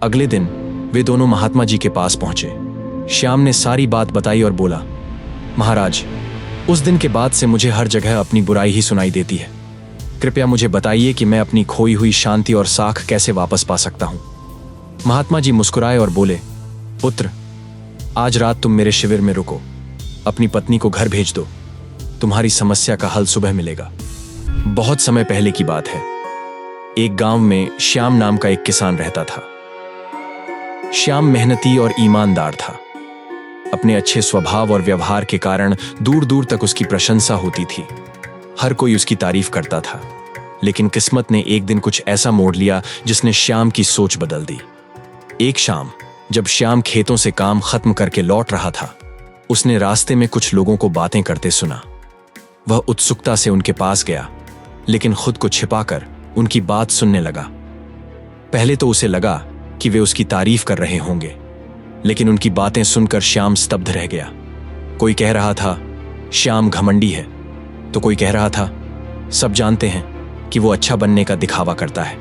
अगले दिन वे दोनों महात्मा जी के पास पहुंचे। श्याम ने सारी बात बताई और बोला, महाराज, उस दिन के बाद से मुझे हर जगह अपनी बुराई ही सुनाई देती है। कृपया मुझे बताइए कि मैं अपनी खोई हुई शांति और साख कैसे वापस पा सकता हूं। महात्मा जी मुस्कुराए और बोले, पुत्र, आज रात तुम मेरे शिविर में रुको। अपनी पत्नी को घर भेज दो। तुम्हारी समस्या का हल सुबह मिलेगा। बहुत समय पहले की बात है। एक गांव में श्याम नाम का एक किसान रहता था। श्याम मेहनती और ईमानदार था। अपने अच्छे स्वभाव और व्यवहार के कारण दूर दूर तक उसकी प्रशंसा होती थी। हर कोई उसकी तारीफ करता था। लेकिन किस्मत ने एक दिन कुछ ऐसा मोड़ लिया जिसने श्याम की सोच बदल दी। एक शाम जब श्याम खेतों से काम खत्म करके लौट रहा था, उसने रास्ते में कुछ लोगों को बातें करते सुना। वह उत्सुकता से उनके पास गया, लेकिन खुद को छिपाकर उनकी बात सुनने लगा। पहले तो उसे लगा कि वे उसकी तारीफ कर रहे होंगे, लेकिन उनकी बातें सुनकर श्याम स्तब्ध रह गया। कोई कह रहा था श्याम घमंडी है, तो कोई कह रहा था सब जानते हैं कि वो अच्छा बनने का दिखावा करता है।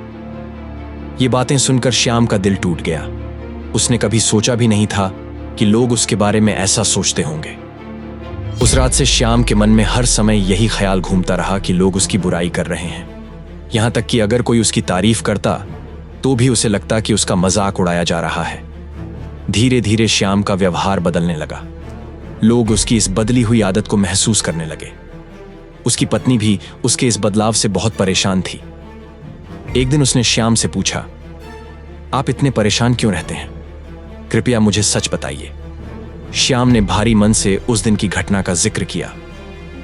ये बातें सुनकर श्याम का दिल टूट गया। उसने कभी सोचा भी नहीं था कि लोग उसके बारे में ऐसा सोचते होंगे। उस रात से श्याम के मन में हर समय यही ख्याल घूमता रहा कि लोग उसकी बुराई कर रहे हैं। यहां तक कि अगर कोई उसकी तारीफ करता तो भी उसे लगता कि उसका मजाक उड़ाया जा रहा है। धीरे धीरे श्याम का व्यवहार बदलने लगा। लोग उसकी इस बदली हुई आदत को महसूस करने लगे। उसकी पत्नी भी उसके इस बदलाव से बहुत परेशान थी। एक दिन उसने श्याम से पूछा, आप इतने परेशान क्यों रहते हैं? कृपया मुझे सच बताइए। श्याम ने भारी मन से उस दिन की घटना का जिक्र किया।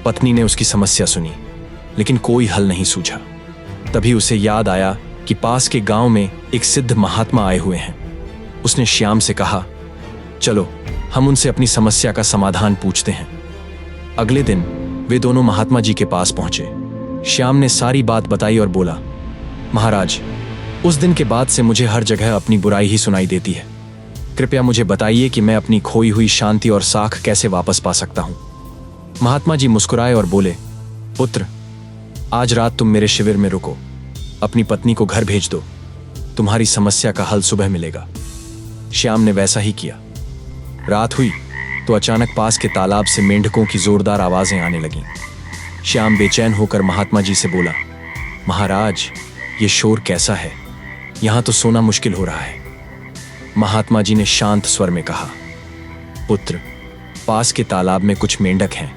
पत्नी ने उसकी समस्या सुनी, लेकिन कोई हल नहीं सूझा। तभी उसे याद आया कि पास के गांव में एक सिद्ध महात्मा आए हुए हैं। उसने श्याम से कहा, चलो हम उनसे अपनी समस्या का समाधान पूछते हैं। अगले दिन वे दोनों महात्मा जी के पास पहुंचे। श्याम ने सारी बात बताई और बोला, महाराज, उस दिन के बाद से मुझे हर जगह अपनी बुराई ही सुनाई देती है। कृपया मुझे बताइए कि मैं अपनी खोई हुई शांति और साख कैसे वापस पा सकता हूं। महात्मा जी मुस्कुराए और बोले, पुत्र, आज रात तुम मेरे शिविर में रुको। अपनी पत्नी को घर भेज दो। तुम्हारी समस्या का हल सुबह मिलेगा। श्याम ने वैसा ही किया। रात हुई तो अचानक पास के तालाब से मेंढकों की जोरदार आवाजें आने लगीं। श्याम बेचैन होकर महात्मा जी से बोला, महाराज, ये शोर कैसा है? यहां तो सोना मुश्किल हो रहा है। महात्मा जी ने शांत स्वर में कहा, पुत्र, पास के तालाब में कुछ मेंढक हैं।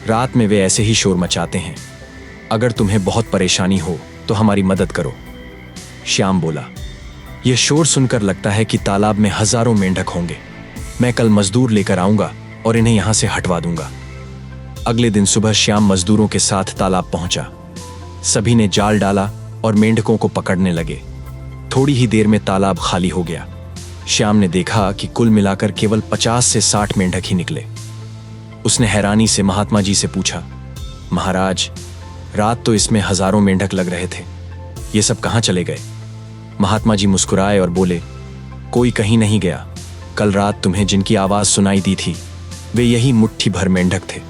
रात में वे ऐसे ही शोर मचाते हैं। अगर तुम्हें बहुत परेशानी हो तो हमारी मदद करो। श्याम बोला, यह शोर सुनकर लगता है कि तालाब में हजारों मेंढक होंगे। मैं कल मजदूर लेकर आऊंगा और इन्हें यहां से हटवा दूंगा। अगले दिन सुबह श्याम मजदूरों के साथ तालाब पहुंचा। सभी ने जाल डाला और मेंढकों को पकड़ने लगे। थोड़ी ही देर में तालाब खाली हो गया। श्याम ने देखा कि कुल मिलाकर केवल 50 से 60 मेंढक ही निकले। उसने हैरानी से महात्मा जी से पूछा, महाराज, रात तो इसमें हजारों मेंढक लग रहे थे। ये सब कहां चले गए? महात्मा जी मुस्कुराए और बोले, कोई कहीं नहीं गया। कल रात तुम्हें जिनकी आवाज सुनाई दी थी, वे यही मुट्ठी भर मेंढक थे।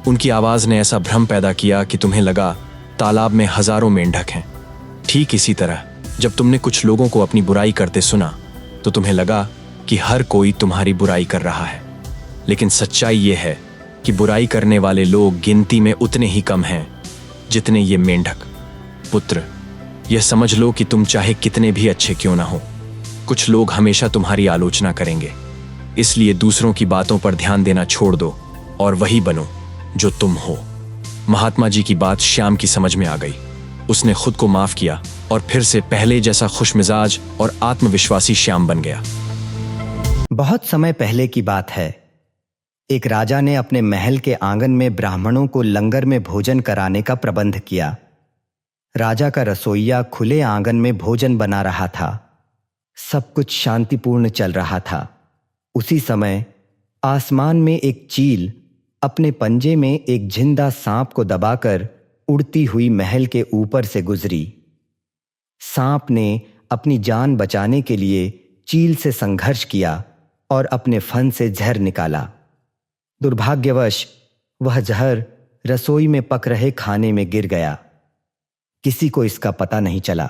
उनकी आवाज ने ऐसा भ्रम पैदा किया कि तुम्हें लगा तालाब में हजारों मेंढक हैं। ठीक इसी तरह जब तुमने कुछ लोगों को अपनी बुराई करते सुना तो तुम्हें लगा कि हर कोई तुम्हारी बुराई कर रहा है। लेकिन सच्चाई यह है कि बुराई करने वाले लोग गिनती में उतने ही कम हैं जितने ये मेंढक। पुत्र, यह समझ लो कि तुम चाहे कितने भी अच्छे क्यों ना हो, कुछ लोग हमेशा तुम्हारी आलोचना करेंगे। इसलिए दूसरों की बातों पर ध्यान देना छोड़ दो और वही बनो जो तुम हो। महात्मा जी की बात श्याम की समझ में आ गई। उसने खुद को माफ किया और फिर से पहले जैसा खुशमिजाज और आत्मविश्वासी श्याम बन गया। बहुत समय पहले की बात है। एक राजा ने अपने महल के आंगन में ब्राह्मणों को लंगर में भोजन कराने का प्रबंध किया। राजा का रसोइया खुले आंगन में भोजन बना रहा था। सब कुछ शांतिपूर्ण चल रहा था। उसी समय आसमान में एक चील अपने पंजे में एक जिंदा सांप को दबाकर उड़ती हुई महल के ऊपर से गुजरी। सांप ने अपनी जान बचाने के लिए चील से संघर्ष किया और अपने फन से जहर निकाला। दुर्भाग्यवश वह जहर रसोई में पक रहे खाने में गिर गया। किसी को इसका पता नहीं चला।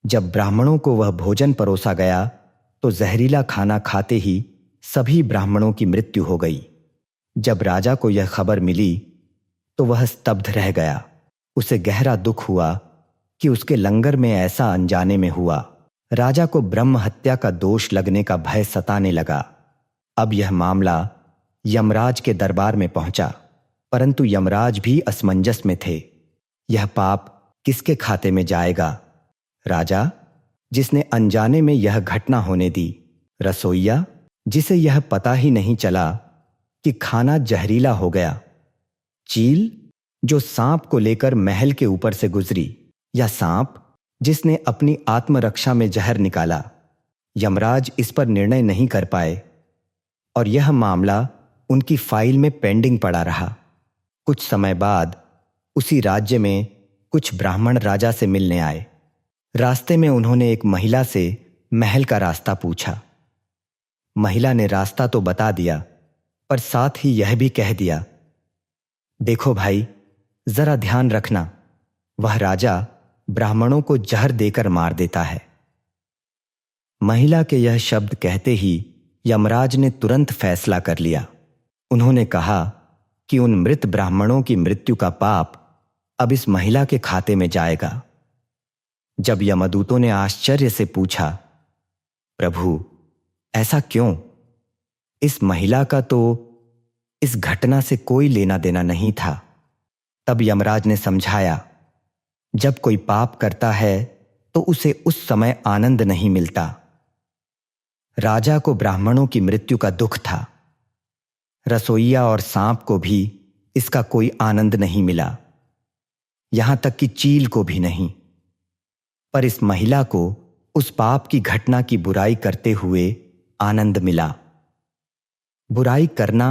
जब ब्राह्मणों को वह भोजन परोसा गया तो जहरीला खाना खाते ही सभी ब्राह्मणों की मृत्यु हो गई। जब राजा को यह खबर मिली तो वह स्तब्ध रह गया। उसे गहरा दुख हुआ कि उसके लंगर में ऐसा अनजाने में हुआ। राजा को ब्रह्म हत्या का दोष लगने का भय सताने लगा। अब यह मामला यमराज के दरबार में पहुंचा, परंतु यमराज भी असमंजस में थे। यह पाप किसके खाते में जाएगा? राजा, जिसने अनजाने में यह घटना होने दी, रसोइया, जिसे यह पता ही नहीं चला कि खाना जहरीला हो गया, चील, जो सांप को लेकर महल के ऊपर से गुजरी, या सांप, जिसने अपनी आत्मरक्षा में जहर निकाला। यमराज इस पर निर्णय नहीं कर पाए और यह मामला उनकी फाइल में पेंडिंग पड़ा रहा। कुछ समय बाद उसी राज्य में कुछ ब्राह्मण राजा से मिलने आए। रास्ते में उन्होंने एक महिला से महल का रास्ता पूछा। महिला ने रास्ता तो बता दिया, पर साथ ही यह भी कह दिया, देखो भाई, जरा ध्यान रखना, वह राजा ब्राह्मणों को जहर देकर मार देता है। महिला के यह शब्द कहते ही यमराज ने तुरंत फैसला कर लिया। उन्होंने कहा कि उन मृत ब्राह्मणों की मृत्यु का पाप अब इस महिला के खाते में जाएगा। जब यमदूतों ने आश्चर्य से पूछा, प्रभु, ऐसा क्यों? इस महिला का तो इस घटना से कोई लेना देना नहीं था। तब यमराज ने समझाया, जब कोई पाप करता है तो उसे उस समय आनंद नहीं मिलता। राजा को ब्राह्मणों की मृत्यु का दुख था। रसोइया और सांप को भी इसका कोई आनंद नहीं मिला, यहां तक कि चील को भी नहीं। पर इस महिला को उस पाप की घटना की बुराई करते हुए आनंद मिला। बुराई करना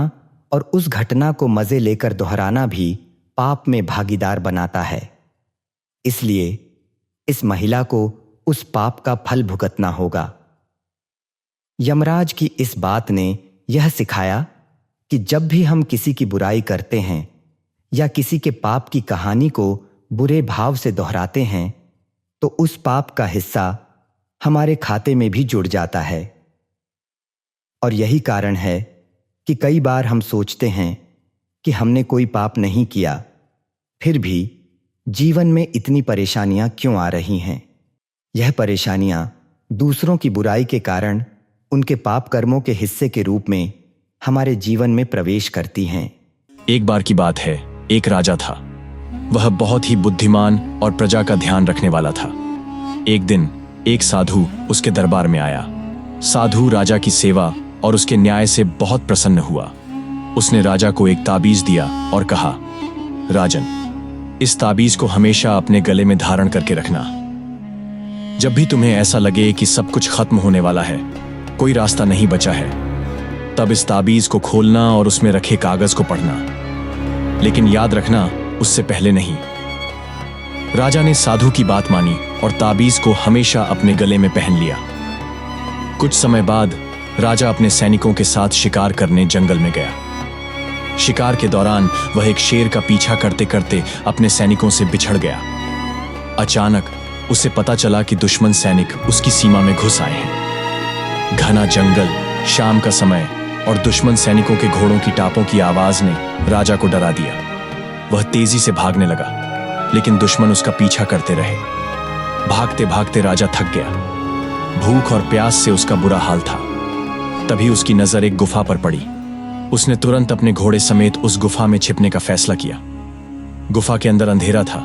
और उस घटना को मजे लेकर दोहराना भी पाप में भागीदार बनाता है। इसलिए इस महिला को उस पाप का फल भुगतना होगा। यमराज की इस बात ने यह सिखाया कि जब भी हम किसी की बुराई करते हैं या किसी के पाप की कहानी को बुरे भाव से दोहराते हैं तो उस पाप का हिस्सा हमारे खाते में भी जुड़ जाता है। और यही कारण है कि कई बार हम सोचते हैं कि हमने कोई पाप नहीं किया, फिर भी जीवन में इतनी परेशानियां क्यों आ रही हैं? यह परेशानियां दूसरों की बुराई के कारण उनके पाप कर्मों के हिस्से के रूप में हमारे जीवन में प्रवेश करती हैं। एक बार की बात है, एक राजा था। वह बहुत ही बुद्धिमान और प्रजा का ध्यान रखने वाला था। एक दिन एक साधु उसके दरबार में आया। साधु राजा की सेवा और उसके न्याय से बहुत प्रसन्न हुआ। उसने राजा को एक ताबीज दिया और कहा, राजन, इस ताबीज को हमेशा अपने गले में धारण करके रखना। जब भी तुम्हें ऐसा लगे कि सब कुछ खत्म होने वाला है, कोई रास्ता नहीं बचा है, तब इस ताबीज को खोलना और उसमें रखे कागज को पढ़ना, लेकिन याद रखना, उससे पहले नहीं। राजा ने साधु की बात मानी और ताबीज को हमेशा अपने गले में पहन लिया। कुछ समय बाद राजा अपने सैनिकों के साथ शिकार करने जंगल में गया। शिकार के दौरान वह एक शेर का पीछा करते करते अपने सैनिकों से बिछड़ गया। अचानक उसे पता चला कि दुश्मन सैनिक उसकी सीमा में घुस आए हैं। घना जंगल, शाम का समय और दुश्मन सैनिकों के घोड़ों की टापों की आवाज ने राजा को डरा दिया। वह तेजी से भागने लगा, लेकिन दुश्मन उसका पीछा करते रहे। भागते भागते राजा थक गया। भूख और प्यास से उसका बुरा हाल था। तभी उसकी नजर एक गुफा पर पड़ी। उसने तुरंत अपने घोड़े समेत उस गुफा में छिपने का फैसला किया। गुफा के अंदर अंधेरा था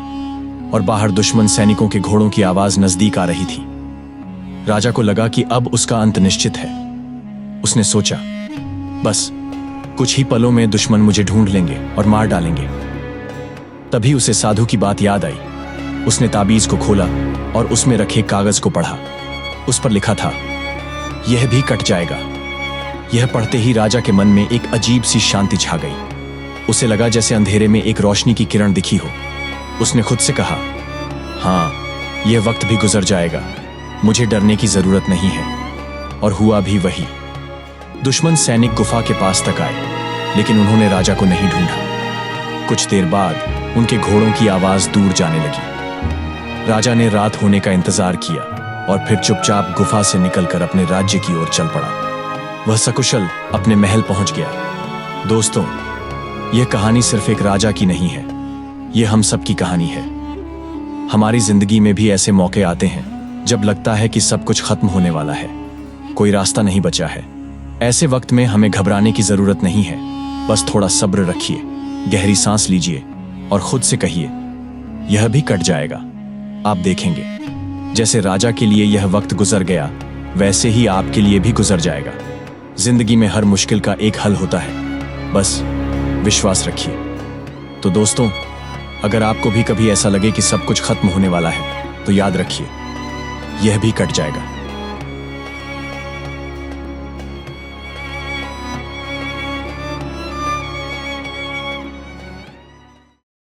और बाहर दुश्मन सैनिकों के घोड़ों की आवाज नजदीक आ रही थी। राजा को लगा कि अब उसका अंत निश्चित है। उसने सोचा, बस कुछ ही पलों में दुश्मन मुझे ढूंढ लेंगे और मार डालेंगे। तभी उसे साधु की बात याद आई। उसने ताबीज को खोला और उसमें रखे कागज को पढ़ा। उस पर लिखा था, यह भी कट जाएगा। यह पढ़ते ही राजा के मन में एक अजीब सी शांति छा गई। उसे लगा जैसे अंधेरे में एक रोशनी की किरण दिखी हो। उसने खुद से कहा, हाँ, यह वक्त भी गुजर जाएगा, मुझे डरने की जरूरत नहीं है। और हुआ भी वही। दुश्मन सैनिक गुफा के पास तक आए, लेकिन उन्होंने राजा को नहीं ढूंढा। कुछ देर बाद उनके घोड़ों की आवाज दूर जाने लगी। राजा ने रात होने का इंतजार किया, और फिर चुपचाप गुफा से निकलकर अपने राज्य की ओर चल पड़ा। वह सकुशल अपने महल पहुंच गया। दोस्तों, यह कहानी सिर्फ एक राजा की नहीं है, यह हम सब की कहानी है। हमारी जिंदगी में भी ऐसे मौके आते हैं जब लगता है कि सब कुछ खत्म होने वाला है, कोई रास्ता नहीं बचा है। ऐसे वक्त में हमें घबराने की जरूरत नहीं है, बस थोड़ा सब्र रखिए, गहरी सांस लीजिए और खुद से कहिए, यह भी कट जाएगा। आप देखेंगे, जैसे राजा के लिए यह वक्त गुजर गया, वैसे ही आपके लिए भी गुजर जाएगा। जिंदगी में हर मुश्किल का एक हल होता है, बस विश्वास रखिए। तो दोस्तों, अगर आपको भी कभी ऐसा लगे कि सब कुछ खत्म होने वाला है, तो याद रखिए, यह भी कट जाएगा।